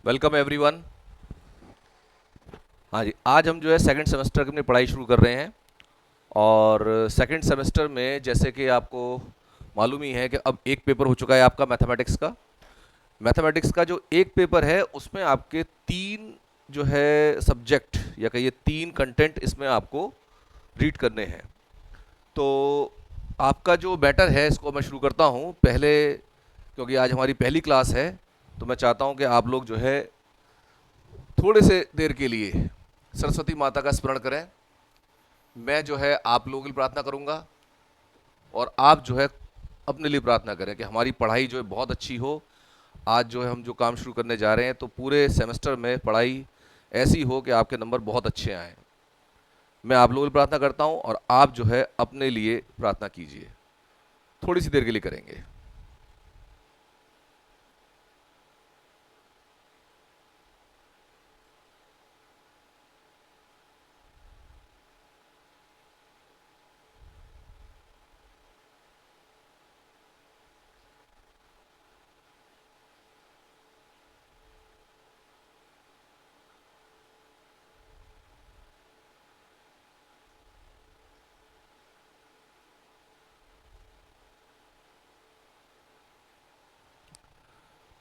Welcome everyone. हाँ जी, आज हम जो है सेकंड सेमेस्टर की अपनी पढ़ाई शुरू कर रहे हैं। और सेकंड सेमेस्टर में जैसे कि आपको मालूम ही है कि अब एक पेपर हो चुका है आपका मैथमेटिक्स का जो एक पेपर है उसमें आपके तीन जो है सब्जेक्ट या कहिए तीन कंटेंट इसमें आपको रीड करने हैं। तो आपका जो बैटर है इसको मैं शुरू करता हूँ पहले, क्योंकि आज हमारी पहली क्लास है। तो मैं चाहता हूँ कि आप लोग जो है थोड़े से देर के लिए सरस्वती माता का स्मरण करें। मैं जो है आप लोगों के लिए प्रार्थना करूंगा और आप जो है अपने लिए प्रार्थना करें कि हमारी पढ़ाई जो है बहुत अच्छी हो। आज जो है हम जो काम शुरू करने जा रहे हैं तो पूरे सेमेस्टर में पढ़ाई ऐसी हो कि आपके नंबर बहुत अच्छे आएँ। मैं आप लोगों के लिए प्रार्थना करता हूं और आप जो है अपने लिए प्रार्थना कीजिए। थोड़ी सी देर के लिए करेंगे।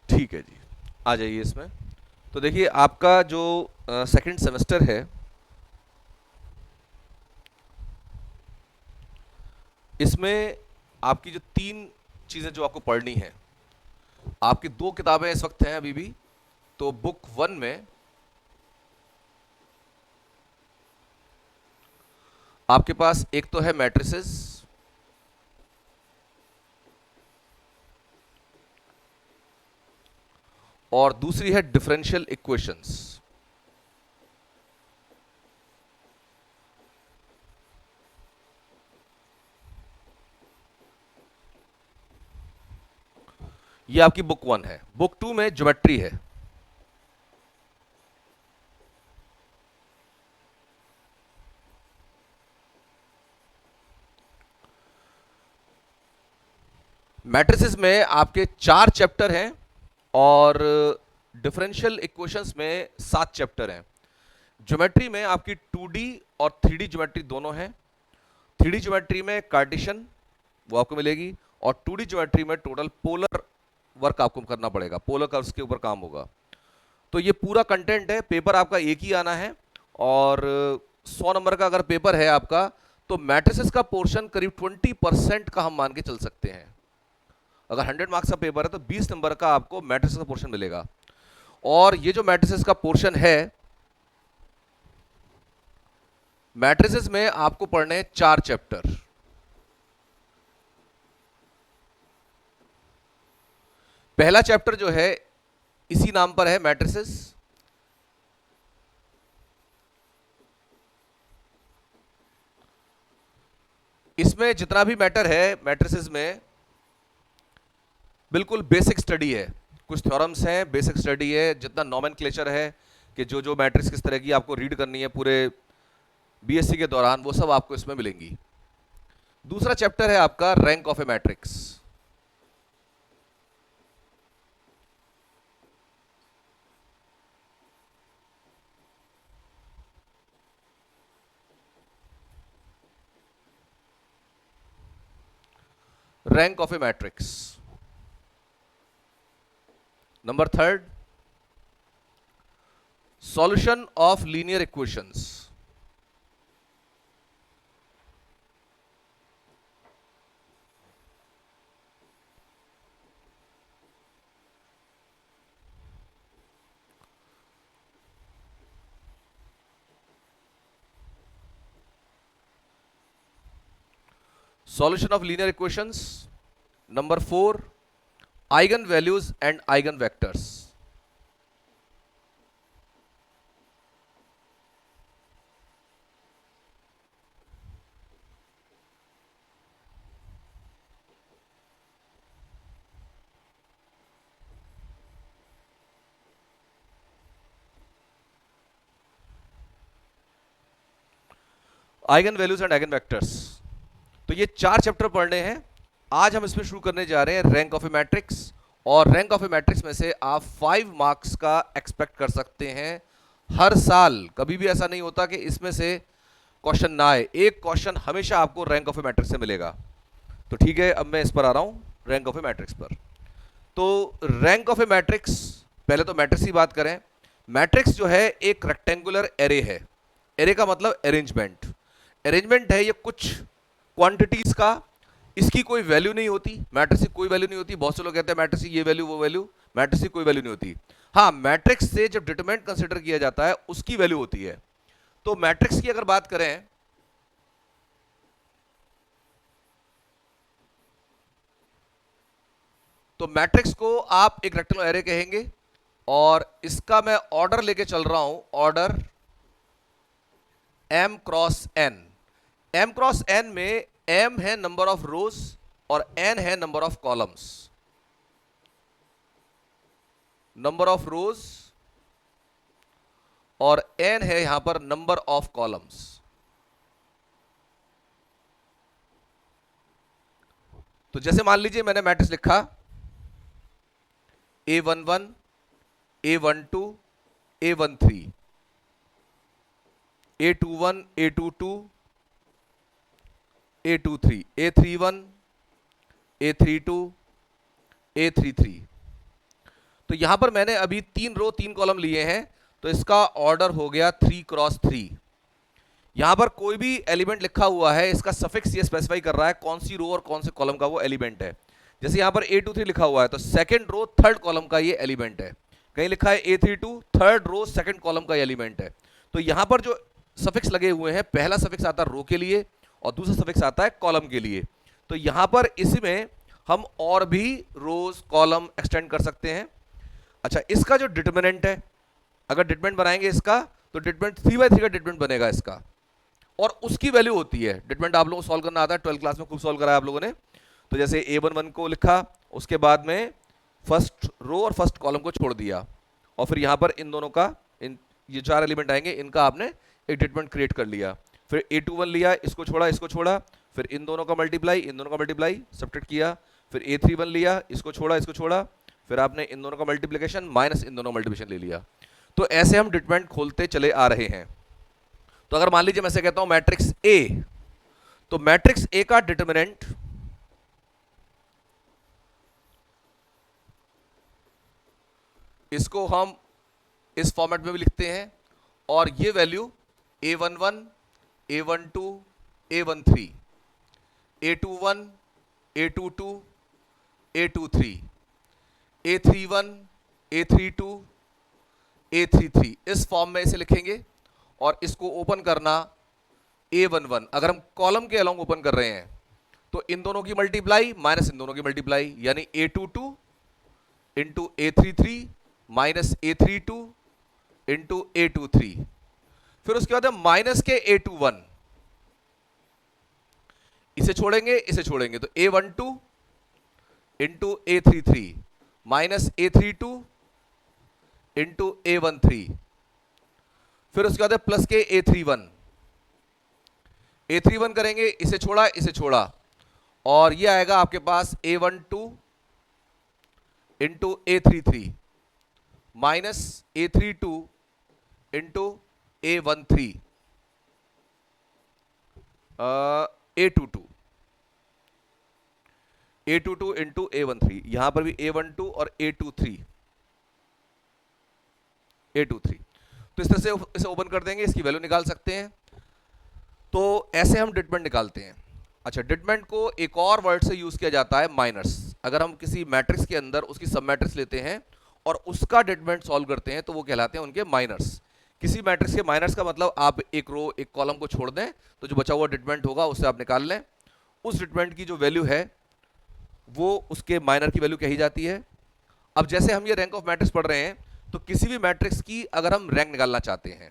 ठीक है जी, आ जाइए इसमें। तो देखिए आपका जो सेकंड सेमेस्टर है इसमें आपकी जो तीन चीज़ें जो आपको पढ़नी है, आपकी दो किताबें इस वक्त हैं अभी भी। तो बुक वन में आपके पास एक तो है मैट्रिसेस और दूसरी है डिफरेंशियल इक्वेशंस। ये आपकी बुक वन है। बुक टू में ज्योमेट्री है। मैट्रिसेस में आपके 4 चैप्टर हैं और डिफरेंशियल इक्वेशंस में 7 चैप्टर हैं। ज्योमेट्री में आपकी 2D और 3D ज्योमेट्री दोनों हैं। 3D ज्योमेट्री में कार्टेशियन वो आपको मिलेगी और 2D ज्योमेट्री में टोटल पोलर वर्क आपको करना पड़ेगा, पोलर कर्व्स के ऊपर काम होगा। तो ये पूरा कंटेंट है। पेपर आपका एक ही आना है और 100 नंबर का अगर पेपर है आपका तो मैट्रिसेस का पोर्शन करीब 20% का हम मान के चल सकते हैं। अगर 100 मार्क्स का पेपर है तो 20 नंबर का आपको मैट्रिसेस का पोर्शन मिलेगा। और ये जो मैट्रिसेस का पोर्शन है, मैट्रिसेस में आपको पढ़ने हैं 4 चैप्टर। पहला चैप्टर जो है इसी नाम पर है, मैट्रिसेस। इसमें जितना भी मैटर है मैट्रिसेस में बिल्कुल बेसिक स्टडी है। कुछ थ्योरम्स हैं, बेसिक स्टडी है, जितना नॉमेनक्लेचर है कि जो जो मैट्रिक्स किस तरह की आपको रीड करनी है पूरे बीएससी के दौरान, वो सब आपको इसमें मिलेंगी। दूसरा चैप्टर है आपका rank of a matrix. Rank of a matrix. Number third, solution of linear equations. Solution of linear equations. Number four, eigen values and eigen vectors. Eigen values and eigen vectors. तो ये 4 chapter पढ़ने हैं। आज हम इसमें शुरू करने जा रहे हैं रैंक ऑफ ए मैट्रिक्स और रैंक ऑफ ए मैट्रिक्स में से आप 5 मार्क्स का एक्सपेक्ट कर सकते हैं हर साल। कभी भी ऐसा नहीं होता कि इसमें से क्वेश्चन ना आए, एक क्वेश्चन हमेशा आपको रैंक ऑफ ए मैट्रिक्स से मिलेगा। तो ठीक है, अब मैं इस पर आ रहा हूं, रैंक ऑफ ए मैट्रिक्स पर। तो रैंक ऑफ ए मैट्रिक्स, पहले तो मैट्रिक्स की बात करें। मैट्रिक्स जो है एक रेक्टेंगुलर एरे है। एरे का मतलब अरेंजमेंट। अरेंजमेंट है ये कुछ क्वांटिटीज का, इसकी कोई वैल्यू नहीं होती, मैट्रिक्स की कोई वैल्यू नहीं होती। बहुत से लोग कहते हैं मैट्रिक्स की ये वैल्यू वो वैल्यू, मैट्रिक्स की कोई वैल्यू नहीं होती। हाँ, मैट्रिक्स से जब डिटरमिनेंट कंसीडर किया जाता है उसकी वैल्यू होती है। तो मैट्रिक्स की अगर बात करें, तो मैट्रिक्स को आप एक रेक्टेंगुलर एरे कहेंगे और इसका मैं ऑर्डर लेके चल रहा हूं, order m cross n। m cross n में m है नंबर ऑफ रोज और n है number of columns. Number of रोज और n है यहां पर नंबर ऑफ कॉलम्स। तो जैसे मान लीजिए मैंने मैट्रिक्स लिखा A11, A12, A13, A21, A22, A23, A31, A32, A33। तो यहां पर मैंने अभी 3 रो 3 कॉलम लिए हैं, तो इसका ऑर्डर हो गया 3 क्रॉस 3। यहां पर कोई भी एलिमेंट लिखा हुआ है, इसका सफिक्स ये स्पेसिफाई कर रहा है कौन सी रो और कौन से कॉलम का वो एलिमेंट है। जैसे यहां पर A23 लिखा हुआ है तो सेकंड रो थर्ड कॉलम का ये एलिमेंट है। कहीं लिखा है A32, third row second column का एलिमेंट है। तो यहां पर जो सफिक्स लगे हुए हैं, पहला सफिक्स आता है रो के लिए और दूसरा सफिक्स आता है कॉलम के लिए। तो यहां पर इसमें हम और भी रोज कॉलम एक्सटेंड कर सकते हैं। अच्छा, इसका जो डिटरमिनेंट है, अगर डिटरमिनेंट बनाएंगे इसका, तो डिटरमिनेंट 3/3 का डिटरमिनेंट बनेगा इसका, और उसकी वैल्यू होती है। डिटरमिनेंट आप लोगों को सॉल्व करना आता है, 12th क्लास में खूब सॉल्व करा है आप लोगों ने। तो जैसे A11 को लिखा, उसके बाद में फर्स्ट रो और फर्स्ट कॉलम को छोड़ दिया, और फिर यहां पर इन दोनों का, इन ये 4 एलिमेंट आएंगे, इनका आपने एक डिटरमिनेंट क्रिएट कर लिया। फिर A21 लिया, इसको छोड़ा, इसको छोड़ा, फिर इन दोनों का मल्टीप्लाई, इन दोनों का मल्टीप्लाई सब्ट्रैक्ट किया। फिर A31 लिया, इसको छोड़ा, इसको छोड़ा, फिर आपने इन दोनों का मल्टीप्लिकेशन माइनस इन दोनों का मल्टीप्लिकेशन ले लिया। तो ऐसे हम डिटरमिनेंट खोलते चले आ रहे हैं। तो अगर मान लीजिए मैं से कहता हूं मैट्रिक्स ए, तो मैट्रिक्स ए का डिटरमिनेंट इसको हम इस फॉर्मेट में भी लिखते हैं, और ये value A11, A12, A13, A21, A22, A23, A31, A32, A33, इस फॉर्म में इसे लिखेंगे। और इसको ओपन करना A11, अगर हम कॉलम के अलोंग ओपन कर रहे हैं तो इन दोनों की मल्टीप्लाई माइनस इन दोनों की मल्टीप्लाई, यानी A22 into A33 minus A32 into A23। फिर उसके बाद माइनस के A21, इसे छोड़ेंगे, इसे छोड़ेंगे, तो A12 into A33 minus A32 into A13। फिर उसके बाद प्लस के A31 करेंगे, इसे छोड़ा, इसे छोड़ा, और ये आएगा आपके पास A12 into A33 minus A32 into A13, A22 into A13। यहां पर भी A12 और A23। तो इस तरह से इसे ओपन कर देंगे, इसकी वैल्यू निकाल सकते हैं। तो ऐसे हम डिटरमिनेंट निकालते हैं। अच्छा, डिटरमिनेंट को एक और वर्ड से यूज किया जाता है, माइनस। अगर हम किसी मैट्रिक्स के अंदर उसकी सब मैट्रिक्स लेते हैं और उसका डिटरमिनेंट सॉल्व करते हैं तो वो कहलाते हैं उनके माइनर्स। किसी मैट्रिक्स के माइनर्स का मतलब आप एक रो एक कॉलम को छोड़ दें तो जो बचा हुआ डिटरमिनेंट होगा उससे आप निकाल लें। उस डिटरमिनेंट की जो वैल्यू है वो उसके माइनर की वैल्यू कही जाती है। अब जैसे हम ये रैंक ऑफ मैट्रिक्स पढ़ रहे हैं, तो किसी भी मैट्रिक्स की अगर हम रैंक निकालना चाहते हैं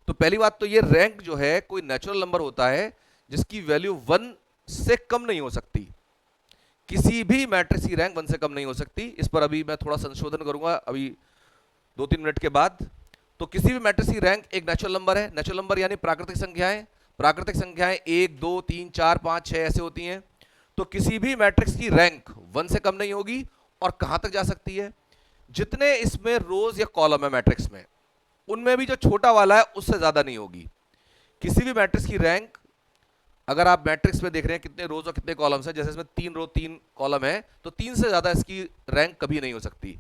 तो पहली बात तो ये रैंक जो है कोई नेचुरल नंबर होता है जिसकी वैल्यू 1 से कम नहीं हो सकती। किसी भी मैट्रिक्स की रैंक 1 से कम नहीं हो सकती। इस पर अभी मैं थोड़ा संशोधन करूंगा अभी 2-3 मिनट के बाद। तो किसी भी मैट्रिक्स की रैंक एक नेचुरल नंबर है। नेचुरल नंबर यानी प्राकृतिक संख्याएं। प्राकृतिक संख्याएं 1, 2, 3, 4, 5, 6 ऐसे होती हैं। तो किसी भी मैट्रिक्स की रैंक 1 से कम नहीं होगी और कहां तक जा सकती है? जितने इसमें रोज या कॉलम है मैट्रिक्स में, उनमें भी जो छोटा वाला है उससे ज्यादा नहीं होगी। किसी भी मैट्रिक्स की रैंक, अगर आप मैट्रिक्स में देख रहे हैं कितने रोज और कितने कॉलम्स हैं, जैसे इसमें 3 रो 3 कॉलम है, तो 3 से ज्यादा इसकी रैंक कभी नहीं हो सकती।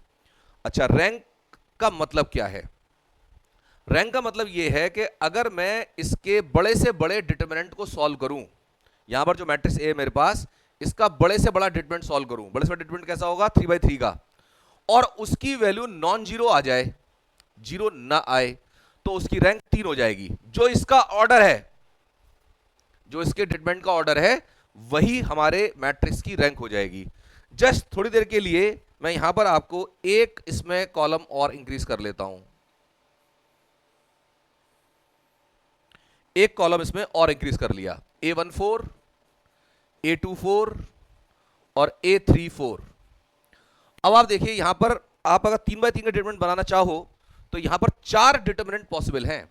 अच्छा, रैंक का मतलब क्या है? रैंक का मतलब यह है कि अगर मैं इसके बड़े से बड़े डिटरमिनेंट को सॉल्व करूं, यहां पर जो मैट्रिक्स ए है मेरे पास, इसका बड़े से बड़ा डिटरमिनेंट सॉल्व करूं, बड़े से बड़ा डिटरमिनेंट कैसा होगा? 3/3 का, और उसकी वैल्यू नॉन जीरो आ जाए, जीरो ना आए, तो उसकी रैंक 3 हो जाएगी। जो इसका ऑर्डर है, जो इसके डिटरमिनेंट का ऑर्डर है, वही हमारे मैट्रिक्स की रैंक हो जाएगी। जस्ट थोड़ी देर के लिए मैं यहां पर आपको एक इसमें कॉलम और इंक्रीज कर लेता हूं, एक कॉलम इसमें और इंक्रीज कर लिया, A14, A24 और A34। अब आप देखिए यहां पर आप अगर 3/3 का डिटरमिनेंट बनाना चाहो तो यहां पर 4 डिटरमिनेंट पॉसिबल हैं।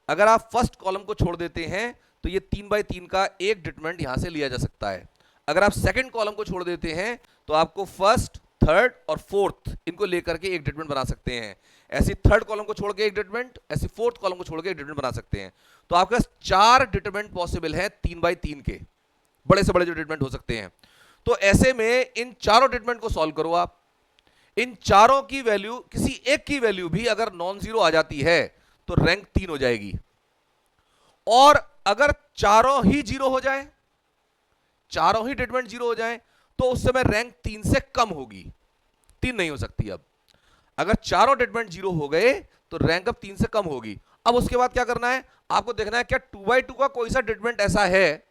अगर आप फर्स्ट कॉलम को छोड़ देते हैं तो ये 3/3 का एक डिटरमिनेंट यहां से लिया जा सकता है। अगर आप सेकंड कॉलम को छोड़ देते हैं तो आपको फर्स्ट, थर्ड और फोर्थ इनको लेकर के एक डिटरमिनेंट बना सकते हैं। ऐसी थर्ड कॉलम को छोड़ के एक डिटरमिनेंट, ऐसी फोर्थ कॉलम को छोड़ के एक डिटरमिनेंट बना सकते हैं। तो आपके पास 4 डिटरमिनेंट पॉसिबल है 3/3 के, बड़े से बड़े जो डिटरमिनेंट हो सकते हैं। तो ऐसे में इन चारों डिटरमिनेंट को सॉल्व करो आप। इन चारों की वैल्यू, किसी एक की वैल्यू भी अगर नॉन जीरो आ जाती है तो रैंक 3 हो जाएगी। और अगर चारों ही जीरो हो जाए, चारों ही डिटरमिनेंट जीरो हो जाए, तो उस समय रैंक 3 से कम होगी, 3 नहीं हो सकती। अब अगर चारों डिटरमिनेंट जीरो हो गए तो रैंक अब 3 से कम होगी। अब उसके बाद क्या करना है? आपको देखना है क्या 2/2 का कोई सा डिटरमिनेंट ऐसा है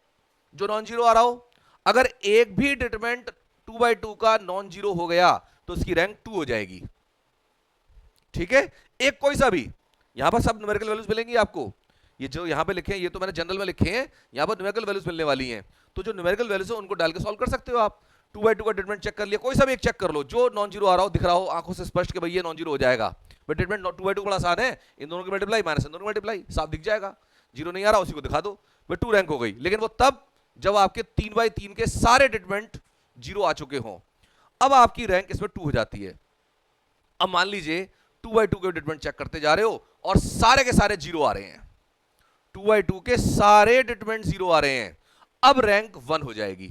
जो नॉन जीरो आ रहा हो। अगर एक भी डिटरमिनेंट 2/2 का नॉन जीरो हो गया तो उसकी रैंक 2 हो जाएगी। ठीक है, एक कोई सा भी, यहां पर सब न्यूमेरिकल वैल्यूज मिलेंगी आपको। ये जो यहां पे लिखे हैं ये तो मैंने जनरल में लिखे हैं, यहां पर न्यूमेरिकल वैल्यूज मिलने वाली हैं। तो जो न्यूमेरिकल वैल्यूज है उनको डाल के सॉल्व कर सकते हो आप। 2/2 का डिटरमिनेंट चेक कर लिया, कोई सा भी एक चेक कर लो जो नॉन जीरो आ रहा हो, दिख रहा हो आंखों से स्पष्ट कि भाई ये नॉन जीरो हो जाएगा। बट डिटरमिनेंट 2/2 बड़ा आसान है, इन दोनों की मल्टीप्लाई माइनस इन दोनों की मल्टीप्लाई, साफ दिख जाएगा। जीरो नहीं आ रहा उसी को दिखा दो, भाई 2 रैंक हो गई। लेकिन वो तब जब आपके 3/3 के सारे डिटरमिनेंट जीरो आ चुके हों, अब आपकी रैंक इसमें 2 हो जाती है। अब मान लीजिए 2/2 के डिटरमिनेंट चेक करते जा रहे हो और सारे के सारे जीरो आ रहे हैं, 2/2 के सारे डिटरमिनेंट जीरो आ रहे हैं। अब रैंक 1 हो जाएगी,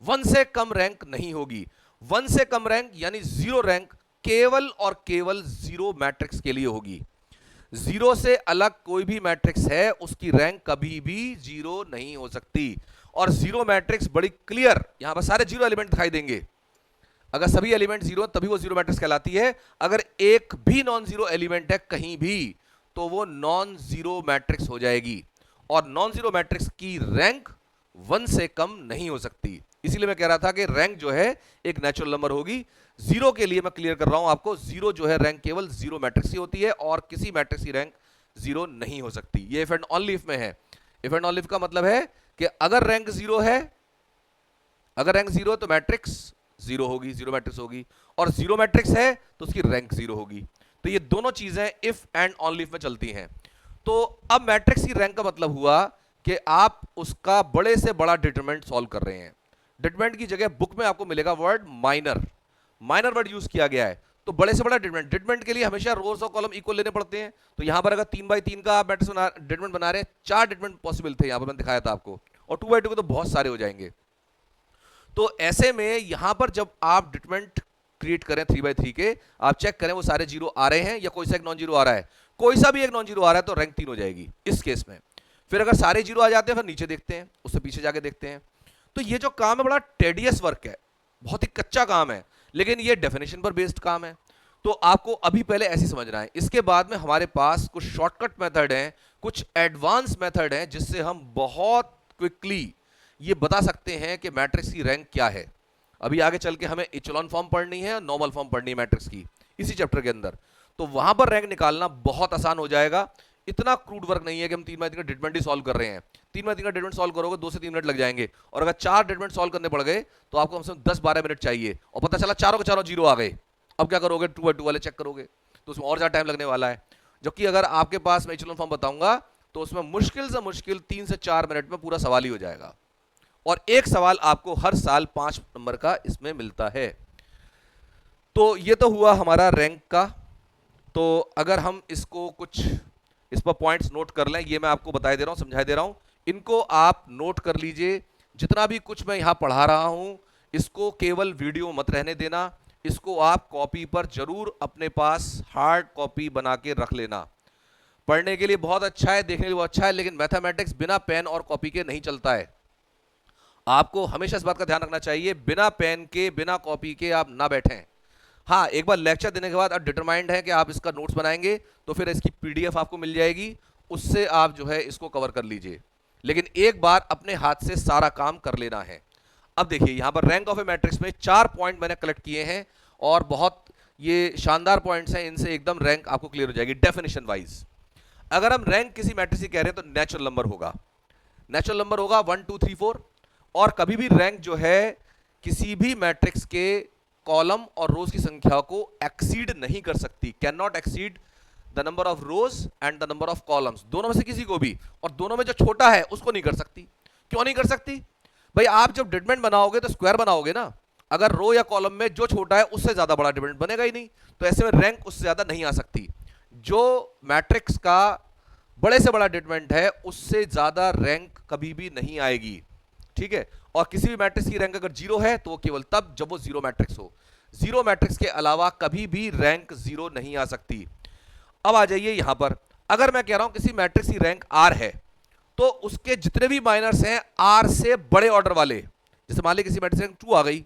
1 से कम रैंक नहीं होगी। 1 से कम रैंक यानी जीरो रैंक केवल और केवल जीरो मैट्रिक्स के लिए होगी। जीरो से अलग कोई भी मैट्रिक्स है उसकी रैंक कभी भी जीरो नहीं हो सकती। और जीरो मैट्रिक्स बड़ी क्लियर, यहां पर सारे जीरो एलिमेंट दिखाई देंगे। अगर सभी एलिमेंट जीरो तभी वो जीरो मैट्रिक्स कहलाती है। अगर एक भी नॉन जीरो एलिमेंट है कहीं भी तो वो नॉन जीरो मैट्रिक्स हो जाएगी। और नॉन जीरो मैट्रिक्स की रैंक 1 से कम नहीं हो सकती। इसीलिए मैं कह रहा था कि रैंक जो है एक नेचुरल नंबर होगी। जीरो के लिए मैं क्लियर कर रहा हूं आपको, जीरो जो है रैंक केवल जीरो मैट्रिक्स की होती है और किसी मैट्रिक्स की रैंक जीरो नहीं हो सकती। ये इफ एंड ओनली इफ में है। इफ एंड ओनली इफ का मतलब है कि अगर रैंक जीरो है, अगर रैंक जीरो है तो मैट्रिक्स जीरो होगी, जीरो मैट्रिक्स होगी, और जीरो मैट्रिक्स है तो उसकी रैंक जीरो होगी। तो ये दोनों चीजें इफ एंड ओनली इफ में चलती हैं। तो अब मैट्रिक्स की रैंक का मतलब हुआ कि आप उसका बड़े से बड़ा डिटरमिनेंट सॉल्व कर रहे हैं। डिटरमिनेंट की जगह बुक में आपको मिलेगा word minor, minor word use किया गया है। तो बड़े से बड़ा डिटरमिनेंट, डिटरमिनेंट के लिए हमेशा रोज और कॉलम इक्वल लेने पड़ते हैं। तो यहां पर अगर 3/3 का आप मैट्रिक्स डिटरमिनेंट बना रहे हैं, 4 डिटरमिनेंट पॉसिबल थे, यहां पर मैंने दिखाया था आपको, और 2/2 के तो बहुत सारे हो जाएंगे। तो ऐसे में यहां पर जब आप डिटरमिनेंट क्रिएट करें 3/3 के, आप चेक करें वो सारे जीरो आ रहे हैं या कोई सा एक नॉन जीरो आ रहा है। कोई सा भी एक नॉन जीरो आ रहा है तो रैंक 3 हो जाएगी इस केस में। फिर अगर सारे जीरो आ जाते हैं फिर नीचे देखते हैं, उससे पीछे जाके देखते हैं। तो ये जो काम है बड़ा टेडियस वर्क है, बहुत ही कच्चा काम है, लेकिन ये डेफिनेशन पर बेस्ड काम है। तो आपको अभी पहले ऐसी समझना है। इसके बाद में हमारे पास कुछ शॉर्टकट मेथड हैं, कुछ एडवांस मेथड हैं जिससे हम बहुत क्विकली ये बता सकते हैं कि मैट्रिक्स की रैंक क्या है। अभी आगे चल के हमें इचेलॉन फॉर्म पढ़नी है, नॉर्मल फॉर्म पढ़नी है मैट्रिक्स की इसी चैप्टर के अंदर। तो वहां पर रैंक निकालना बहुत आसान हो जाएगा। इतना क्रूड वर्क नहीं है कि हम 3/3 का डिटरमिनेंट ही सॉल्व कर रहे हैं। 3/3 का डिटरमिनेंट सॉल्व करोगे 2 से 3 मिनट लग जाएंगे, और अगर 4 डिटरमिनेंट सॉल्व करने पड़ गए तो आपको कम से कम 10-12 मिनट चाहिए, और पता चला चारों के चारों जीरो आ गए। अब क्या करोगे? 2/2 वाले चेक करोगे तो उसमें और ज्यादा टाइम लगने वाला है। जबकि अगर आपके पास मैं इचेलॉन फॉर्म बताऊंगा तो उसमें मुश्किल से मुश्किल 3 से 4 मिनट में पूरा सवाल ही हो जाएगा। और एक सवाल आपको हर साल 5 नंबर का इसमें मिलता है। तो ये तो हुआ हमारा रैंक का। तो अगर हम इसको कुछ इस पर पॉइंट्स नोट कर लें, ये मैं आपको बताई दे रहा हूं, समझाई दे रहा हूं, इनको आप नोट कर लीजिए। जितना भी कुछ मैं यहां पढ़ा रहा हूं इसको केवल वीडियो मत रहने देना, इसको आप कॉपी पर जरूर अपने पास हार्ड कॉपी बना के रख लेना। पढ़ने के लिए बहुत अच्छा है, देखने के लिए बहुत अच्छा है, लेकिन मैथमेटिक्स बिना पेन और कॉपी के नहीं चलता है। आपको हमेशा इस बात का ध्यान रखना चाहिए, बिना पेन के बिना कॉपी के आप ना बैठें। हाँ, एक बार लेक्चर देने के बाद आप डिटरमाइंड है कि आप इसका नोट्स बनाएंगे, तो फिर इसकी पीडीएफ आपको मिल जाएगी, उससे आप जो है इसको कवर कर लीजिए। लेकिन एक बार अपने हाथ से सारा काम कर लेना है। अब देखिए यहां पर रैंक ऑफ ए मैट्रिक्स में 4 पॉइंट मैंने कलेक्ट किए हैं और बहुत ये शानदार पॉइंट्स हैं, इनसे एकदम रैंक आपको क्लियर हो जाएगी डेफिनेशन वाइज। अगर हम रैंक किसी मैट्रिक्स की कह रहे हैं तो नेचुरल नंबर होगा, नेचुरल नंबर होगा 1 2 3 4। और कभी भी रैंक जो है किसी भी मैट्रिक्स के कॉलम और रोज की संख्या को एक्सीड नहीं कर सकती, can not exceed the number of rose and the number of columns, दोनों में से किसी को भी। और दोनों में जो छोटा है उसको नहीं कर सकती। क्यों नहीं कर सकती भाई? आप जब डिटरमिनेंट बनाओगे तो स्क्वायर बनाओगे ना, अगर रो या कॉलम में जो छोटा है उससे ज्यादा बड़ा डिटरमिनेंट बनेगा ही नहीं, तो ऐसे में रैंक उससे ज्यादा नहीं आ सकती। जो मैट्रिक्स का बड़े से बड़ा डिटरमिनेंट है उससे ज्यादा रैंक कभी भी नहीं आएगी, ठीक है। और किसी भी मैट्रिक्स की रैंक अगर जीरो है तो वो केवल तब जब वो जीरो मैट्रिक्स हो, जीरो मैट्रिक्स के अलावा कभी भी रैंक जीरो नहीं आ सकती। अब आ जाइए यहां पर, अगर मैं कह रहा हूं किसी मैट्रिक्स की रैंक आर है तो उसके जितने भी माइनर्स हैं आर से बड़े ऑर्डर वाले, जैसे मान लीजिए किसी मैट्रिक्स रैंक 2 आ गई,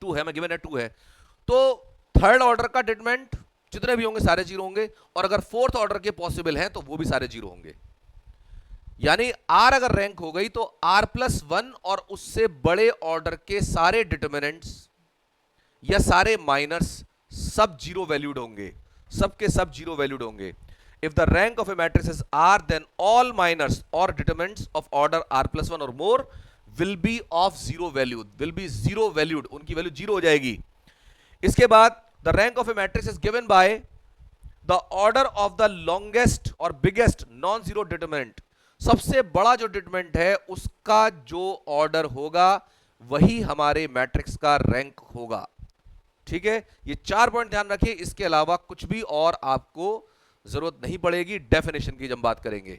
2 है, मैं गिवन है 2 है, तो थर्ड ऑर्डर का डिटरमिनेंट जितने भी होंगे सारे जीरो होंगे, और अगर फोर्थ ऑर्डर के पॉसिबल हैं तो वो भी सारे जीरो होंगे। यानी आर अगर रैंक हो गई तो आर प्लस वन और उससे बड़े ऑर्डर के सारे डिटरमिनेंट्स या सारे माइनर्स सब जीरो वैल्यूड होंगे, सबके सब जीरो वैल्यूड होंगे। If the rank of a matrix is R then all minors और determinants of order R plus one और more will be of zero valued, will be zero valued, उनकी value zero हो जाएगी। इसके बाद the rank of a matrix is given by the order of the longest और biggest non zero determinant, सबसे बड़ा जो डिटरमिनेंट है उसका जो ऑर्डर होगा वही हमारे मैट्रिक्स का रैंक होगा, ठीक है। ये 4 पॉइंट ध्यान रखिए, इसके अलावा कुछ भी और आपको जरूरत नहीं पड़ेगी डेफिनेशन की जब बात करेंगे।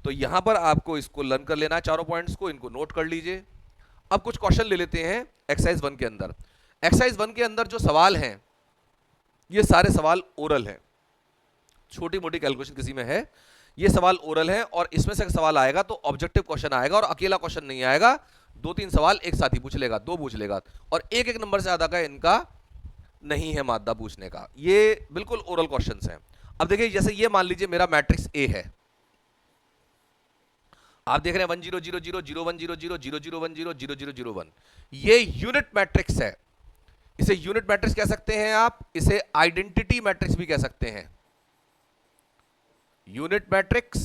तो यहां पर आपको इसको लर्न कर लेना है, चारों पॉइंट्स को, इनको नोट कर लीजिए। अब कुछ क्वेश्चन ले लेते हैं एक्सरसाइज 1 के अंदर। एक्सरसाइज 1 के अंदर जो सवाल हैं ये सारे सवाल ओरल हैं, छोटी मोटी कैलकुलेशन किसी में है, ये सवाल ओरल है। और इसमें से सवाल आएगा तो ऑब्जेक्टिव क्वेश्चन आएगा, और अकेला क्वेश्चन नहीं आएगा, 2-3 सवाल एक साथ ही पूछ लेगा, 2 पूछ लेगा, और एक एक नंबर से ज्यादा का इनका नहीं है मादा पूछने का, ये बिल्कुल ओरल क्वेश्चंस हैं। अब देखिए जैसे ये मान लीजिए मेरा मैट्रिक्स ए है, आप देख रहे हैं 1 0 0 0 0 1 0 0 0 0 1 0 0 0 0 1, ये यूनिट मैट्रिक्स है। इसे यूनिट मैट्रिक्स कह सकते हैं आप, इसे आइडेंटिटी मैट्रिक्स भी कह सकते हैं। यूनिट मैट्रिक्स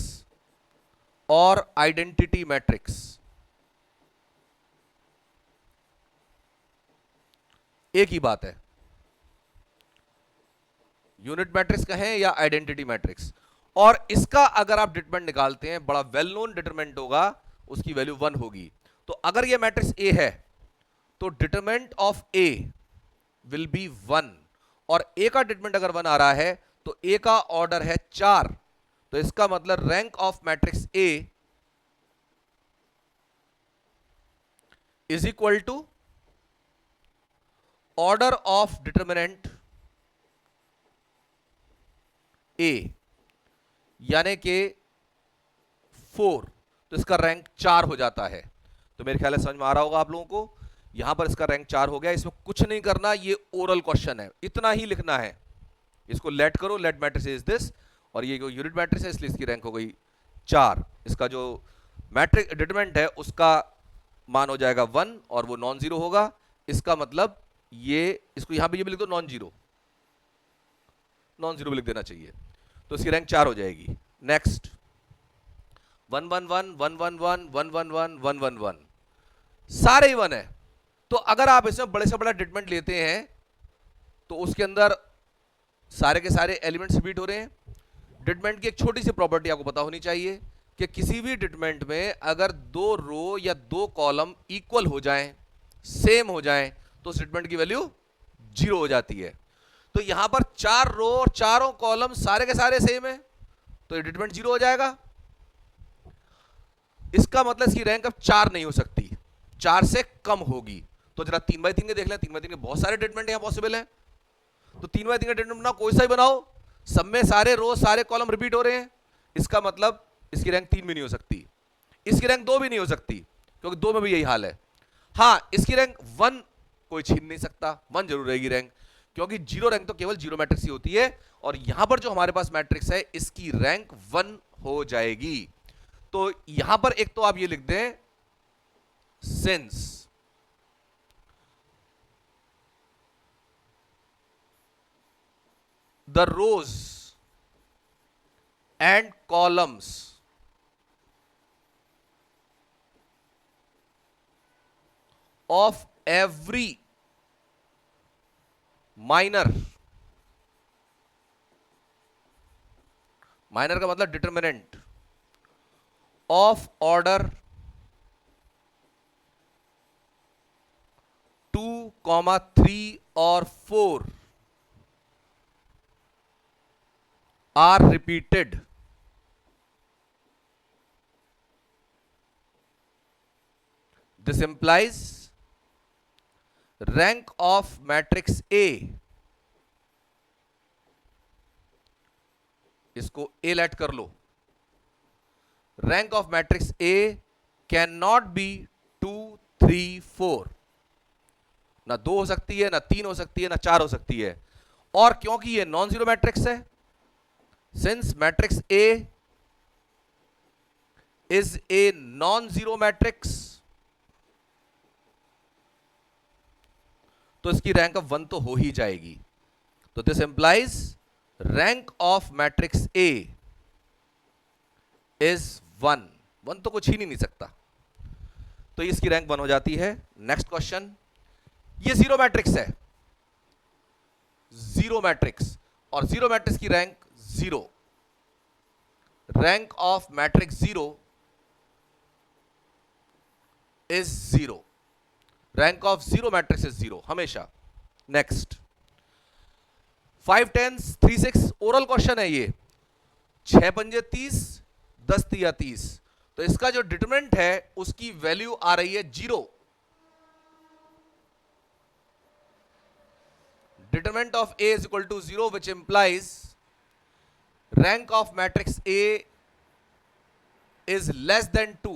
और आइडेंटिटी मैट्रिक्स एक ही बात है, यूनिट मैट्रिक्स कहें या आइडेंटिटी मैट्रिक्स। और इसका अगर आप डिटरमिनेंट निकालते हैं, बड़ा वेल नोन डिटरमिनेंट होगा, उसकी वैल्यू 1 होगी। तो अगर यह मैट्रिक्स ए है तो determinant of A will be 1, और ए का डिटरमिनेंट अगर 1 आ रहा है तो ए का ऑर्डर है 4, तो इसका मतलब rank of matrix A is equal to order of determinant A, यानी कि 4, तो इसका रैंक 4 हो जाता है। तो मेरे ख्याल से समझ में आ रहा होगा आप लोगों को, यहां पर इसका रैंक 4 हो गया। इसमें कुछ नहीं करना, ये ओरल क्वेश्चन है, इतना ही लिखना है। इसको लेट करो, लेट मैट्रिक्स इज दिस, और ये जो यूनिट मैट्रिक्स है इसलिए इसकी रैंक हो गई 4। इसका जो मैट्रिक डिटरमिनेंट है उसका मान हो जाएगा 1 और वो नॉन जीरो होगा। इसका मतलब ये, इसको यहां पे ये भी लिख दो नॉन जीरो, नॉन जीरो भी लिख देना चाहिए, तो इसकी रैंक 4 हो जाएगी। नेक्स्ट 1 1 1 1 1 1 1 1 1 1 1 1, सारे ही 1 है। तो अगर आप इसमें बड़े से बड़ा डिटरमिनेंट लेते हैं तो उसके अंदर सारे के सारे एलिमेंट्स रिपीट हो रहे हैं। डिटरमिनेंट की एक छोटी सी प्रॉपर्टी आपको पता होनी चाहिए कि किसी भी डिटरमिनेंट में अगर 2 रो या 2 कॉलम इक्वल हो जाएं, सेम हो जाएं, तो उस डिटरमिनेंट की वैल्यू जीरो हो जाती है। तो यहां पर 4 रो और चारों कॉलम सारे के सारे सेम है, तो ये डिटरमिनेंट जीरो हो जाएगा। इसका मतलब इसकी रैंक अब 4 नहीं हो सकती, 4 से कम होगी। तो जरा 3x3 के देख लें, 3x3 के बहुत सारे डिटरमिनेंट यहां पॉसिबल है। तो 3x3 का डिटरमिनेंट बनाओ, कोई सा ही बनाओ, सब में सारे रो सारे कॉलम रिपीट हो रहे हैं, इसका मतलब इसकी रैंक 3 भी नहीं हो सकती, इसकी रैंक 2 भी नहीं हो सकती, क्योंकि 2 में भी यही हाल है। हाँ, इसकी रैंक 1 कोई छीन नहीं सकता, 1 जरूर रहेगी रैंक, क्योंकि जीरो रैंक तो केवल जीरो मैट्रिक्स ही होती है, और यहां पर जो हमारे पास मैट्रिक्स है इसकी रैंक 1 हो जाएगी। तो यहां पर एक तो आप ये लिख दें, since the rows and columns of every minor का मतलब डिटरमिनेंट ऑफ ऑर्डर 2, 3 और 4 are repeated, this implies rank of matrix A, इसको A लेट कर लो, rank of matrix A can not be 2, 3, 4, ना 2 हो सकती है, ना 3 हो सकती है, ना 4 हो सकती है। और क्योंकि ये नॉन जीरो मैट्रिक्स है, since matrix A is a non zero matrix, तो इसकी रैंक ऑफ 1 तो हो ही जाएगी। तो this implies rank of matrix A is 1, 1 तो कुछ ही नहीं सकता, तो इसकी रैंक 1 हो जाती है। नेक्स्ट क्वेश्चन, ये जीरो मैट्रिक्स है, जीरो मैट्रिक्स, और जीरो मैट्रिक्स की rank 0, rank of matrix 0 is 0, rank of zero matrix is 0 हमेशा। नेक्स्ट 5 10 3 6 ओरल क्वेश्चन है ये, 6 पंजे 30, 10 तिया 30, तो इसका जो डिटरमिनेंट है उसकी वैल्यू आ रही है 0, determinant of A is equal to 0, which implies rank of matrix A is less than 2,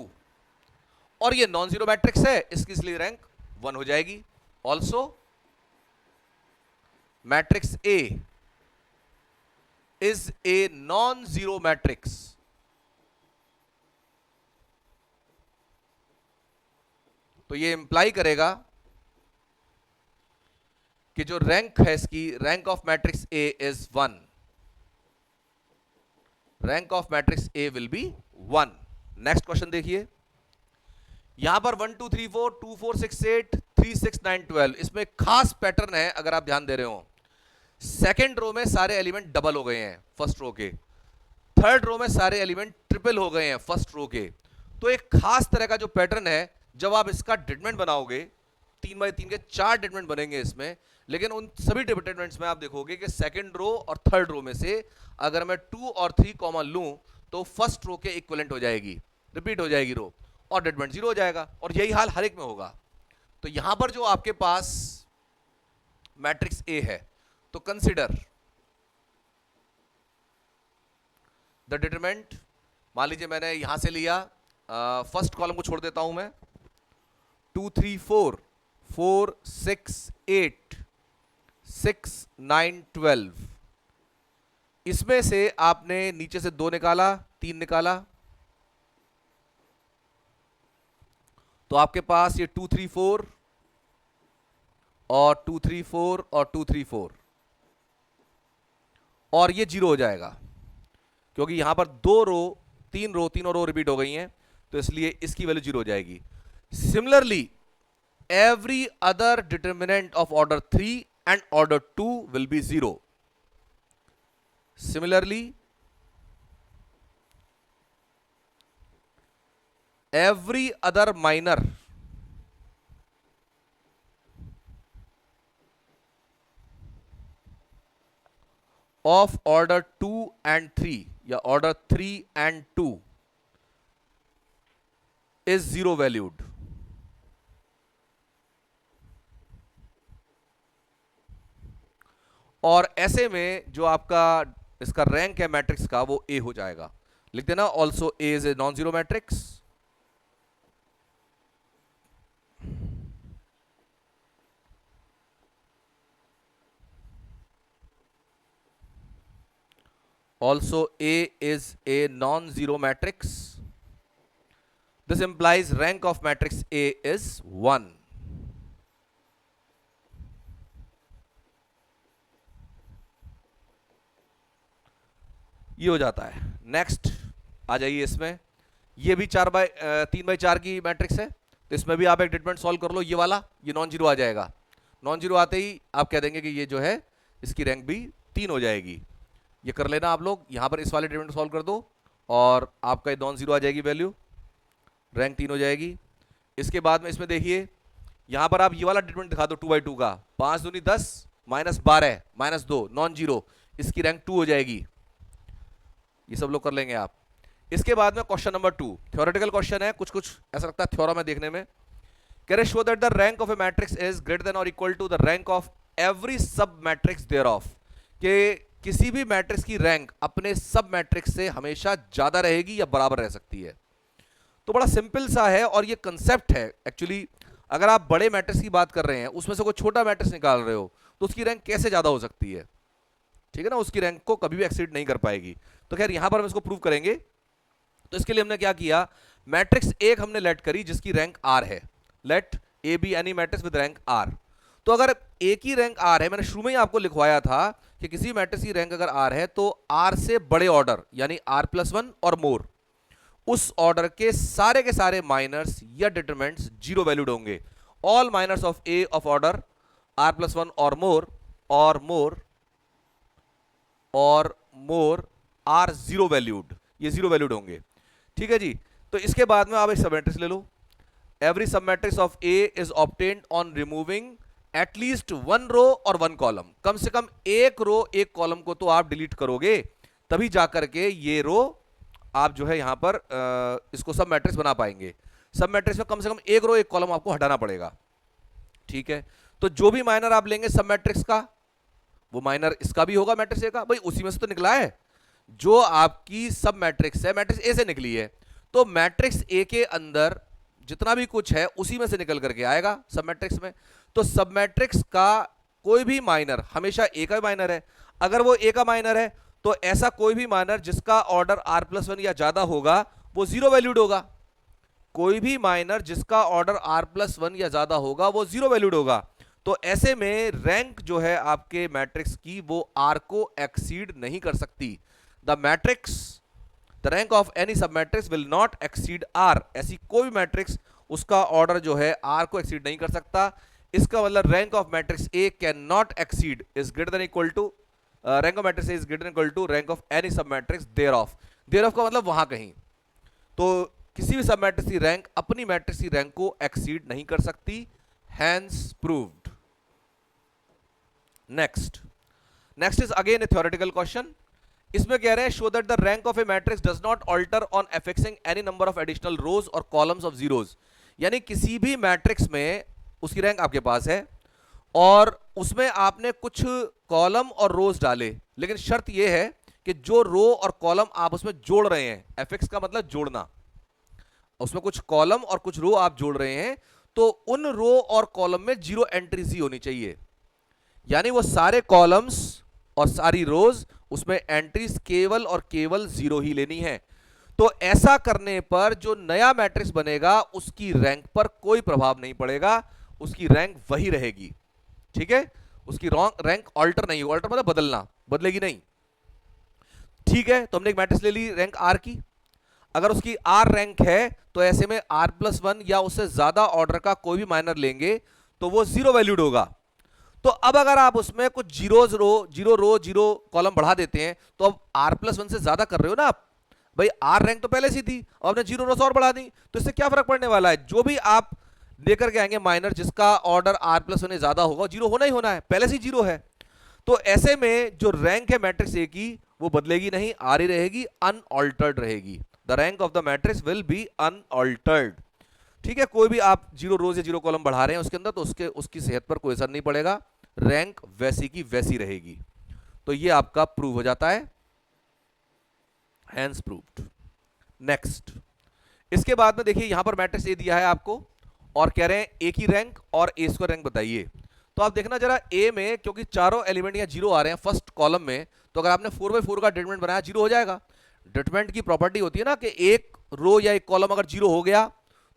और ये नॉन जीरो मैट्रिक्स है, इसकी इसलिए रैंक 1 हो जाएगी। Also matrix A is a non zero matrix, तो ये इंप्लाई करेगा कि जो रैंक है इसकी, rank of matrix A is 1, rank of matrix A will be 1। Next question देखिए, यहां पर 1 2 3 4 2 4 6 8 3 6 9 12, इसमें खास पैटर्न है अगर आप ध्यान दे रहे हो। सेकेंड रो में सारे एलिमेंट डबल हो गए हैं फर्स्ट रो के, थर्ड रो में सारे एलिमेंट ट्रिपल हो गए हैं फर्स्ट रो के। तो एक खास तरह का जो पैटर्न है, जब आप इसका डिटरमिनेंट बनाओगे, 3x3 के 4 डिटरमिनेंट बनेंगे इसमें, लेकिन उन सभी डिटरमिनेंट्स में आप देखोगे कि सेकंड रो और थर्ड रो में से अगर मैं 2 और 3 कॉमा लूं तो फर्स्ट रो के इक्विवेलेंट हो जाएगी, रिपीट हो जाएगी रो, और डिटरमिनेंट 0 हो जाएगा, और यही हाल हर एक में होगा। तो यहां पर जो आपके पास मैट्रिक्स A है, तो कंसिडर द डिटरमिनेंट, मान लीजिए मैंने यहां से लिया, फर्स्ट कॉलम को छोड़ देता हूं मैं, 2 3 4 4 6 8 6 9 12, इसमें से आपने नीचे से 2 निकाला, 3 निकाला, तो आपके पास ये 2 3 4 और 2 3 4 और 2 3 4, और ये 0 हो जाएगा, क्योंकि यहां पर 2 रो 3 रो तीनों रो रिपीट हो गई हैं, तो इसलिए इसकी वैल्यू 0 हो जाएगी। Similarly every other determinant of order 3 and order 2 will be 0. Similarly, every other minor of order 2 and 3 या order 3 and 2 is zero valued. और ऐसे में जो आपका इसका रैंक है मैट्रिक्स का वो ए हो जाएगा। लिख देना also a is a non zero matrix. Also A is a non-zero matrix. This implies rank of matrix A is 1. ये हो जाता है। नेक्स्ट आ जाइए इसमें, ये भी 3/4 की मैट्रिक्स है, तो इसमें भी आप एक डिटरमिनेंट सॉल्व कर लो। ये वाला ये नॉन जीरो आ जाएगा। नॉन जीरो आते ही आप कह देंगे कि ये जो है इसकी रैंक भी 3 हो जाएगी। ये कर लेना आप लोग, यहां पर इस वाले डिटरमिनेंट सॉल्व कर दो और आपका ये नॉन जीरो आ जाएगी वैल्यू, रैंक 3 हो जाएगी। इसके बाद में इसमें देखिए यहां पर आप ये वाला डिटरमिनेंट दिखा दो 2/2 का, 5 दूनी 10 -12 -2 नॉन जीरो, इसकी रैंक 2 हो जाएगी। ये सब लोग कर लेंगे आप। इसके बाद में क्वेश्चन नंबर 2 थ्योरेटिकल क्वेश्चन है, कुछ कुछ ऐसा लगता है थ्योरम है देखने में। कह रहे show that the rank of a matrix is greater than और equal to the rank of every sub matrix thereof, के किसी भी मैट्रिक्स की रैंक अपने सब मैट्रिक्स से हमेशा ज्यादा रहेगी या बराबर रह सकती है। तो बड़ा सिंपल सा है और ये कंसेप्ट है एक्चुअली। अगर आप बड़े मैट्रिक्स की बात कर रहे हैं, उसमें से कोई छोटा मैट्रिक्स निकाल रहे हो, तो उसकी रैंक कैसे ज्यादा हो सकती है, ठीक है ना, उसकी रैंक को कभी भी एक्सीड नहीं कर पाएगी। तो खैर यहां पर हम इसको प्रूव करेंगे। तो इसके लिए हमने क्या किया, मैट्रिक्स एक हमने लेट करी जिसकी रैंक आर है, let A be any matrix with rank R. तो अगर ए की रैंक आर है, मैंने शुरू में ही आपको लिखवाया था कि किसी मैट्रिक्स की रैंक अगर आर है तो आर से बड़े ऑर्डर यानी r+1 और मोर, उस ऑर्डर के सारे माइनर्स या डिटरमिनेंट्स जीरो वैल्यूड होंगे। All minors of A of order r+1 और मोर आर जीरो वैल्यूड, ये जीरो वैल्यूड होंगे, ठीक है जी। तो इसके बाद में आप एक सब मैट्रिक्स ले लो। Every sub matrix of A is obtained on removing at least 1 रो और 1 कॉलम। कम से कम एक रो एक कॉलम को तो आप डिलीट करोगे, तभी जाकर के ये रो आप जो है यहां पर इसको सब मैट्रिक्स बना पाएंगे। सब मैट्रिक्स में कम से कम एक रो एक कॉलम आपको हटाना पड़ेगा, ठीक है। तो जो भी माइनर आप लेंगे सब मैट्रिक्स का, वो माइनर इसका भी होगा मैट्रिक्स ए का, भाई उसी में से तो निकला है। जो आपकी सब मैट्रिक्स है मैट्रिक्स ए से निकली है, तो मैट्रिक्स ए के अंदर जितना भी कुछ है उसी में से निकल करके आएगा सब मैट्रिक्स में। तो सब मैट्रिक्स का कोई भी माइनर हमेशा ए का माइनर है। अगर वो ए का माइनर है तो ऐसा कोई भी माइनर जिसका ऑर्डर r+1 या ज्यादा होगा वो जीरो वैल्यूड होगा। कोई भी माइनर जिसका ऑर्डर r+1 या ज्यादा होगा वो जीरो वैल्यूड होगा। तो ऐसे में रैंक जो है आपके मैट्रिक्स की वो r को एक्सीड नहीं कर सकती। The matrix the rank of any सब matrix will not exceed r। ऐसी कोई मैट्रिक्स उसका ऑर्डर जो है r को एक्सीड नहीं कर सकता। इसका मतलब rank of matrix A cannot exceed is greater than equal to rank of matrix A is greater than equal to rank of any सब मैट्रिक्स देयरऑफ। देयरऑफ का मतलब वहां कहीं। तो किसी भी सब मैट्रिक्स की रैंक अपनी मैट्रिक्स की रैंक को एक्सीड नहीं कर सकती। Hence proved. Next is again a theoretical question. इसमें कह रहे हैं show that the rank of a matrix does not alter on affixing any number of additional rows और कॉलम्स ऑफ जीरोज। यानी किसी भी मैट्रिक्स में उसकी रैंक आपके पास है और उसमें आपने कुछ कॉलम और रोज डाले, लेकिन शर्त यह है कि जो रो और कॉलम आप उसमें जोड़ रहे हैं, एफिक्स का मतलब जोड़ना, उसमें कुछ कॉलम और कुछ रो आप जोड़ रहे हैं, तो उन रो और कॉलम में जीरो एंट्रीज ही होनी चाहिए। यानी वो सारे कॉलम्स और सारी रोज उसमें एंट्रीज केवल और केवल जीरो ही लेनी है। तो ऐसा करने पर जो नया मैट्रिक्स बनेगा उसकी रैंक पर कोई प्रभाव नहीं पड़ेगा, उसकी रैंक वही रहेगी, ठीक है। उसकी रैंक ऑल्टर नहीं होगी, ऑल्टर मतलब बदलना, बदलेगी नहीं, ठीक है। तो हमने एक मैट्रिक्स ले ली रैंक आर की। अगर उसकी आर रैंक है तो ऐसे में r+1 या उससे ज्यादा ऑर्डर का कोई भी माइनर लेंगे तो वो जीरो वैल्यूड होगा। तो अब अगर आप उसमें कुछ जीरो कॉलम बढ़ा देते हैं तो अब r+1 से ज्यादा कर रहे हो ना आप, भाई आर रैंक तो पहले से थी और आपने जीरो रोज और बढ़ा दी, तो इससे क्या फर्क पड़ने वाला है। जो भी आप लेकर के आएंगे माइनर जिसका ऑर्डर r+1 से ज्यादा होगा, जीरो होना ही होना है, पहले से जीरो है। तो ऐसे में जो रैंक है मैट्रिक्स ए की वो बदलेगी नहीं, आ रही रहेगी, अनऑल्टर्ड रहेगी। The rank of the matrix will be unaltered. ठीक है, कोई भी आप 0 रोज या 0 कॉलम बढ़ा रहे हैं उसके अंदर तो उसकी सेहत पर कोई असर नहीं पड़ेगा, रैंक वैसी की वैसी रहेगी। तो ये आपका प्रूव हो जाता है, हैंस प्रूव्ड। नेक्स्ट, इसके बाद में देखिए यहां पर मैट्रिक्स ए दिया है आपको और कह रहे हैं ए की रैंक और ए स्क्वायर रैंक बताइए। तो आप देखना जरा ए में, क्योंकि चारों एलिमेंट यहां जीरो आ रहे हैं फर्स्ट कॉलम में, तो अगर आपने 4x4 का डिटरमिनेंट बनाया जीरो हो जाएगा। डिटरमिनेंट की प्रॉपर्टी होती है ना कि एक रो या एक कॉलम अगर जीरो हो गया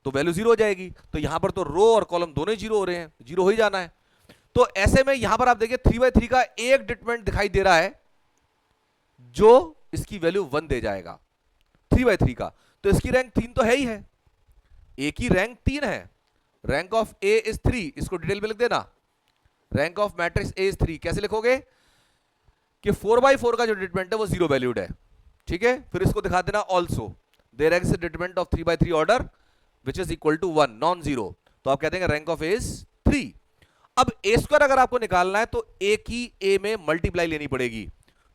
तो वैल्यू जीरो हो जाएगी। तो यहां पर तो रो और कॉलम दोनों ही जीरो हो रहे हैं, जीरो हो ही जाना है। तो ऐसे में यहां पर आप देखिए 3x3 का एक डिटरमिनेंट दिखाई दे रहा है जो इसकी वैल्यू 1 दे जाएगा, 3x3 का। तो इसकी रैंक 3 तो है ही है, ए की रैंक 3 है, रैंक ऑफ ए इज 3। इसको डिटेल में लिख देना, rank of matrix A is 3। कैसे लिखोगे कि 4x4 का जो डिटरमिनेंट है वो जीरो वैल्यूड है। ठीक है, फिर इसको दिखा देना also there exist determinant of 3x3 order which is equal to 1 non zero. तो आप कहते हैं रैंक ऑफ ए इज 3। अब ए स्क्वायर अगर आपको निकालना है तो ए की ए में मल्टीप्लाई लेनी पड़ेगी।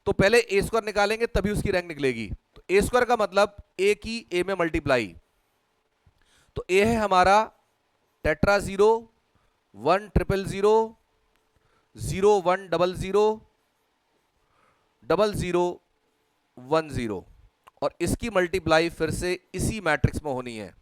तो पहले ए स्क्वायर निकालेंगे तभी उसकी रैंक निकलेगी। तो ए स्क्वायर का मतलब ए की ए में मल्टीप्लाई। तो ए है हमारा टेट्रा 0 1 ट्रिपल 0 0 1 डबल 0 डबल 0 1 0, और इसकी मल्टीप्लाई फिर से इसी मैट्रिक्स में होनी है।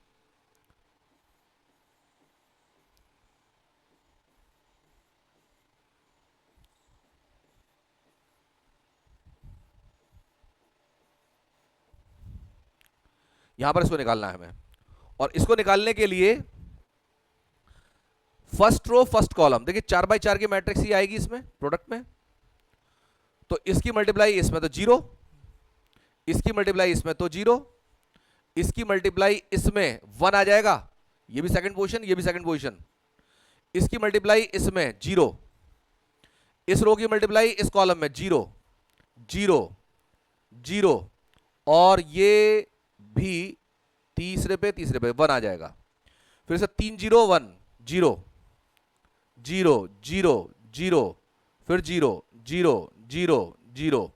यहां पर इसको निकालना है हमें, और इसको निकालने के लिए फर्स्ट रो फर्स्ट कॉलम देखिए 4x4 की मैट्रिक्स ही आएगी इसमें प्रोडक्ट में। तो इसकी मल्टीप्लाई इसमें तो जीरो, इसकी मल्टीप्लाई इसमें तो जीरो, इसकी मल्टीप्लाई इसमें 1 आ जाएगा, ये भी सेकंड पोजीशन, ये भी सेकंड पोजीशन। इसकी मल्टीप्लाई इसमें जीरो, इस रो की मल्टीप्लाई इस कॉलम में जीरो जीरो जीरो, और ये भी तीसरे पे 1 आ जाएगा। फिर से 3 0 1 0 0 0 0, फिर 0 0 0 0।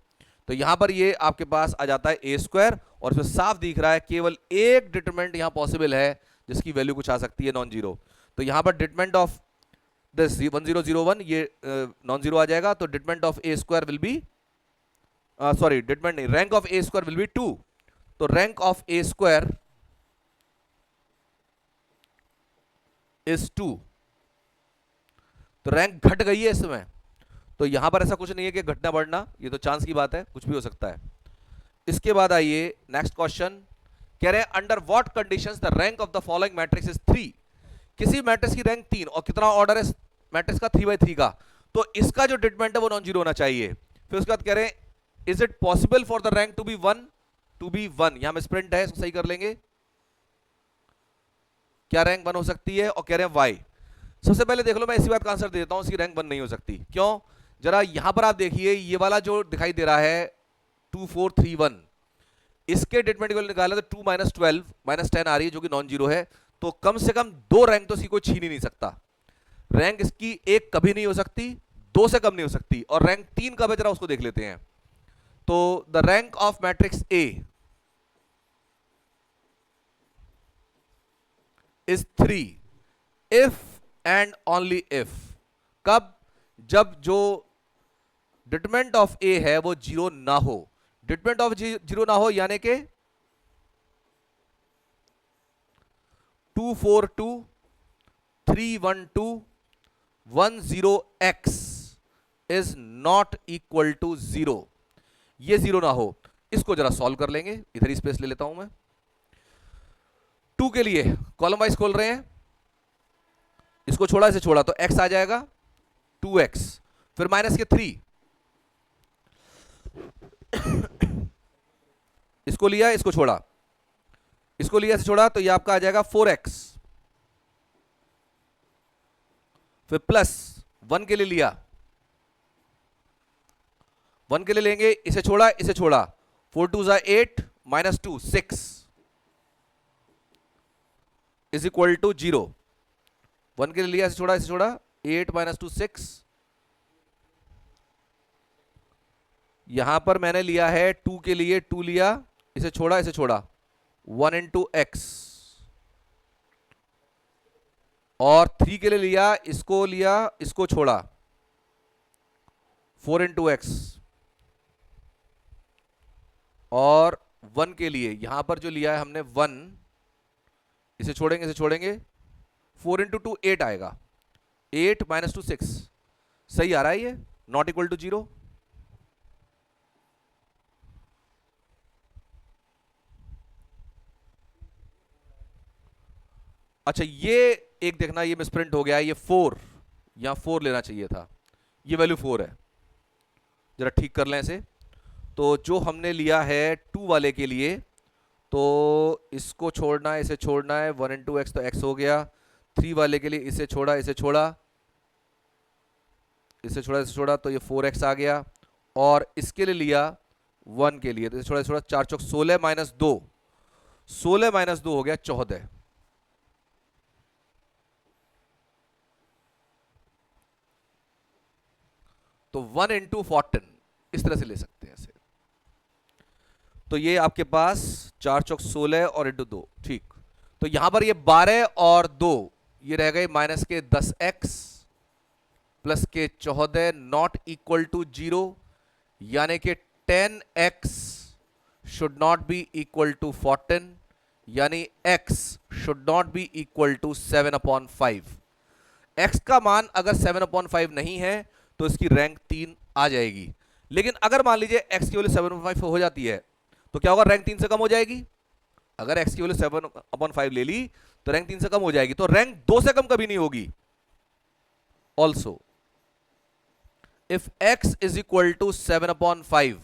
तो यहां पर ये आपके पास आ जाता है ए स्क्वायर, और इसमें साफ दिख रहा है केवल एक डिटरमिनेंट यहां पॉसिबल है जिसकी वैल्यू कुछ आ सकती है नॉन जीरो। तो यहां पर डिटरमिनेंट ऑफ दिस 1001 ये नॉन जीरो आ जाएगा। तो determinant of a square will be sorry determinant नहीं, rank of a square will be 2। तो rank of a square is 2। तो रैंक घट गई है इसमें। तो यहां पर ऐसा कुछ नहीं है कि घटना बढ़ना, ये तो चांस की बात है, कुछ भी हो सकता है। इसके बाद आइए नेक्स्ट क्वेश्चन, कह रहे हैं under what conditions the rank of the following matrix is 3। किसी मैट्रिक्स की रैंक 3 और कितना ऑर्डर है मैट्रिक्स का 3x3 का, तो इसका जो डिटरमिनेंट है वो नॉन जीरो होना चाहिए। फिर उसके बाद कह रहे हैं is it possible for the rank to be 1, to be 1। यहां में स्प्रिंट है, इसको सही कर लेंगे, क्या रैंक 1 हो सकती है, और कह रहे हैं वाई। सबसे पहले देख लो, मैं इसी बात का आंसर दे देता हूं, इसकी रैंक 1 नहीं हो सकती। क्यों, जरा यहां पर आप देखिए, ये वाला जो दिखाई दे रहा है 2 4 3 1, इसके डिटरमिनेंट को निकाला तो 2 -12 -10 आ रही है जो कि नॉन जीरो है। तो कम से कम 2 रैंक तो इसकी कोई छीन ही नहीं सकता। रैंक इसकी 1 कभी नहीं हो सकती, 2 से कम नहीं हो सकती, और रैंक 3 कब है जरा उसको देख लेते हैं। तो the rank of matrix A is 3 if and only if. कब, जब जो डिटरमिनेंट ऑफ ए है वो जीरो ना हो। डिटरमिनेंट ऑफ जीरो ना हो यानी कि 2 4 2 3 1 2 1 0 x is not equal to 0, ये जीरो ना हो। इसको जरा सॉल्व कर लेंगे, इधर ही स्पेस ले लेता हूं मैं। 2 के लिए कॉलम वाइज खोल रहे हैं, इसको छोड़ा इसे छोड़ा तो x आ जाएगा 2x, फिर माइनस के 3, इसको लिया इसको छोड़ा, इसको लिया इसे छोड़ा, तो ये आपका आ जाएगा 4x, फिर प्लस 1 के लिए लिया, 1 के लिए लेंगे, इसे छोड़ा इसे छोड़ा, 4 2 8 -2 6 इज इक्वल टू 0। 1 के लिए लिया इसे छोड़ा 8 -2 6, यहां पर मैंने लिया है 2 के लिए 2 लिया, इसे छोड़ा 1 इंटू एक्स, और 3 के लिए लिया इसको छोड़ा 4 इंटू एक्स, और 1 के लिए यहां पर जो लिया है हमने 1, इसे छोड़ेंगे 4 इंटू 2 8 आएगा, 8 माइनस 2 6, सही आ रहा है ये, नॉट इक्वल टू 0। अच्छा ये एक देखना, ये मिसप्रिंट हो गया, ये 4, यहां 4 लेना चाहिए था, ये वैल्यू 4 है, जरा ठीक कर लें इसे। तो जो हमने लिया है 2 वाले के लिए, तो इसको छोड़ना है, इसे छोड़ना है, 1 इंटू एक्स तो एक्स हो गया, 3 वाले के लिए इसे छोड़ा तो ये 4x आ गया, और इसके लिए लिया 1 के लिए, तो इसे छोड़ा 4 चौक 16 माइनस 2, 16 माइनस 2 हो गया 14। तो 1 इंटू 14 इस तरह से ले सकते हैं इसे। तो ये आपके पास 4 चौक 16 और इंटू 2, ठीक। तो यहां पर ये 12 और 2 ये रह गए माइनस के 10x प्लस के 14 नॉट इक्वल टू 0, यानी कि 10x should not be equal to 14, यानी x should not be equal to 7/5। x का मान अगर 7/5 नहीं है तो इसकी रैंक 3 आ जाएगी, लेकिन अगर मान लीजिए x की वैल्यू 7/5 हो जाती है तो क्या होगा, रैंक 3 से कम हो जाएगी। अगर x की वैल्यू 7/5 ले ली तो रैंक 3 से कम हो जाएगी, तो रैंक 2 से कम कभी नहीं होगी। Also if x is equal to 7/5,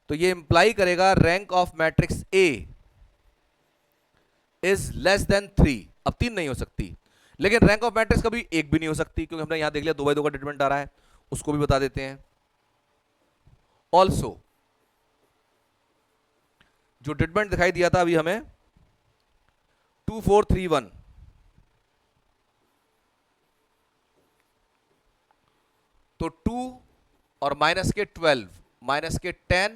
तो ये इंप्लाई करेगा rank of matrix A is less than 3। अब 3 नहीं हो सकती, लेकिन रैंक ऑफ मैट्रिक्स कभी 1 भी नहीं हो सकती, क्योंकि हमने यहां देख लिया 2 by 2 का डिटरमिनेंट आ रहा है, उसको भी बता देते हैं। ऑल्सो जो डिटरमिनेंट दिखाई दिया था अभी हमें 2 4 3 1, तो 2 और माइनस के 12 माइनस के 10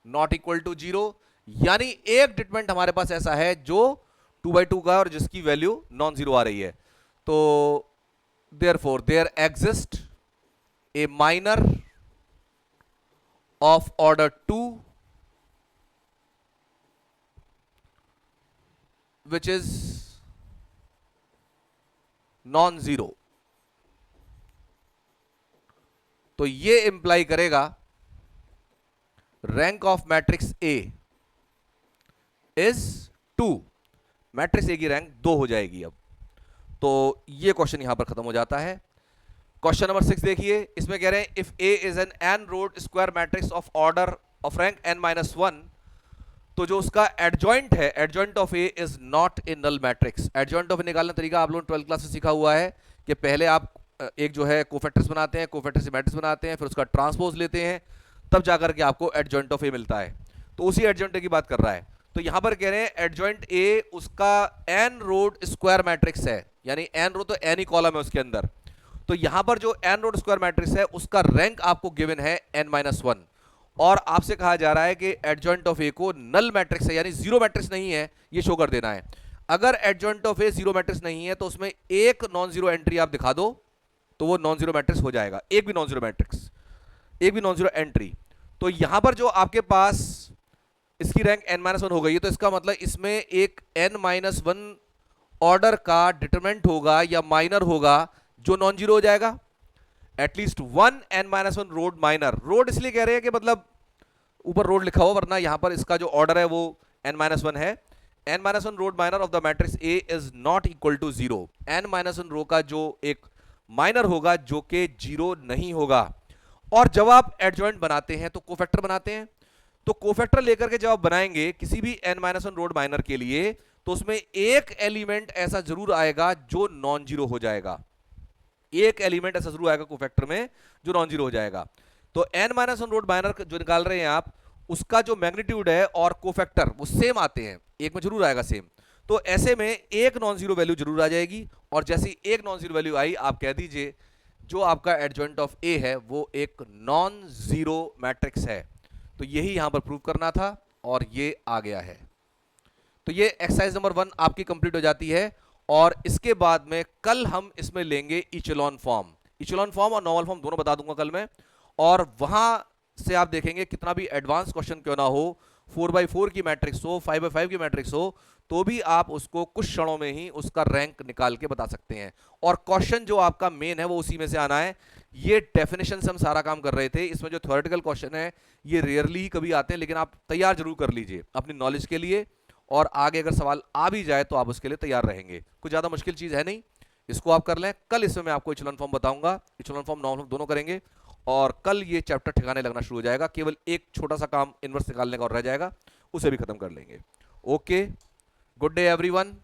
नॉट इक्वल टू 0, यानी एक डिटरमिनेंट हमारे पास ऐसा है जो 2 by 2 का और जिसकी वैल्यू नॉन जीरो आ रही है। तो therefore there exist a minor of order 2 which is non zero. तो ये इंप्लाई करेगा rank of matrix A is 2, matrix A की रैंक 2 हो जाएगी। अब तो ये क्वेश्चन यहां पर खत्म हो जाता है। क्वेश्चन नंबर 6 देखिए, इसमें कह रहे हैं if A is an n rowed square matrix of order of rank n-1, तो जो उसका एडजॉइंट है, adjoint of A is not a null matrix. Adjoint of A निकालने तरीका आप लोगों ने 12th क्लास में सीखा हुआ है कि पहले आप एक जो है कोफैक्टर्स बनाते हैं, कोफैक्टर से मैट्रिक्स बनाते हैं, फिर उसका ट्रांसपोज लेते हैं, तब जाकर के आपको एडजॉइंट ऑफ ए मिलता है। तो उसी एडजॉइंट की बात कर रहा है। तो यहां पर कह रहे हैं एडजॉइंट ए उसका एन रोड स्क्वायर मैट्रिक्स है, यानी एन रो तो एन ही कॉलम है उसके अंदर। तो यहां पर जो एन रोड स्क्वायर मैट्रिक्स है उसका रैंक आपको गिवन है n-1, और आपसे कहा जा रहा है कि एडजॉइंट ऑफ ए को नल मैट्रिक्स है, यानी जीरो मैट्रिक्स नहीं है, ये शो कर देना है। अगर adjoint of A zero matrix नहीं है तो उसमें एक नॉन जीरो एंट्री आप दिखा दो तो वो नॉन जीरो मैट्रिक्स हो जाएगा, एक भी नॉन जीरो मैट्रिक्स, एक भी नॉन जीरो एंट्री। तो यहां पर जो आपके पास इसकी रैंक n-1 हो गई है, तो इसका मतलब इसमें एक n-1 ऑर्डर का डिटरमिनेंट होगा या माइनर होगा जो नॉन जीरो हो जाएगा। At least one n-1 rowed minor, road इसलिए कह रहे हैं कि मतलब ऊपर रोड लिखा हो, वरना यहां पर इसका जो ऑर्डर है वो n-1 है। n-1 rowed minor of the matrix A is not equal to 0। n-1 row का जो एक माइनर होगा जो कि 0 नहीं होगा। और जब आप एडजॉइंट बनाते हैं तो कोफैक्टर बनाते हैं, तो कोफैक्टर लेकर के जब आप बनाएंगे किसी भी n-1 रोड माइनर के लिए, तो उसमें एक एलिमेंट ऐसा जरूर आएगा जो नॉन जीरो हो जाएगा, एक एलिमेंट ऐसा जरूर आएगा कोफैक्टर में जो नॉन जीरो हो जाएगा। तो n-1 रोड माइनर जो निकाल रहे हैं आप, उसका जो मैग्नीट्यूड है और कोफैक्टर वो सेम आते हैं, एक में जरूर आएगा सेम। तो ऐसे में एक नॉन जीरो वैल्यू जरूर आ जाएगी, और जैसी एक नॉन जीरो वैल्यू आई आप कह दीजिए जो आपका एडजॉइंट ऑफ ए है वो एक नॉन जीरो मैट्रिक्स है। तो यही यहां पर प्रूव करना था और ये आ गया है। तो ये एक्सरसाइज नंबर 1 आपकी कंप्लीट हो जाती है। और इसके बाद में कल हम इसमें लेंगे इचेलॉन फॉर्म। इचेलॉन फॉर्म और नॉर्मल फॉर्म दोनों बता दूंगा कल मैं। और वहां से आप देखेंगे कितना भी एडवांस क्वेश्चन क्यों ना हो, 4x4 की मैट्रिक्स हो, 5x5 की मैट्रिक्स हो, तो भी आप उसको कुछ क्षणों में ही उसका रैंक निकाल के बता सकते हैं। और क्वेश्चन जो आपका मेन है वो उसी में से आना है। ये डेफिनेशन से हम सारा काम कर रहे थे। इसमें जो थ्योरेटिकल क्वेश्चन है ये रेयरली कभी आते हैं, लेकिन आप तैयार जरूर कर लीजिए अपनी नॉलेज के लिए। और आगे अगर सवाल आ भी जाए तो आप उसके लिए तैयार रहेंगे। कुछ ज्यादा मुश्किल चीज है नहीं, इसको आप कर लें। कल इसमें मैं आपको इचेलॉन फॉर्म बताऊंगा, इचेलॉन फॉर्म नॉर्मल फॉर्म दोनों करेंगे। और कल ये चैप्टर ठिकाने लगना शुरू हो जाएगा। केवल एक छोटा सा काम इनवर्स निकालने का और रह जाएगा, उसे भी खत्म कर लेंगे। Okay, good day everyone.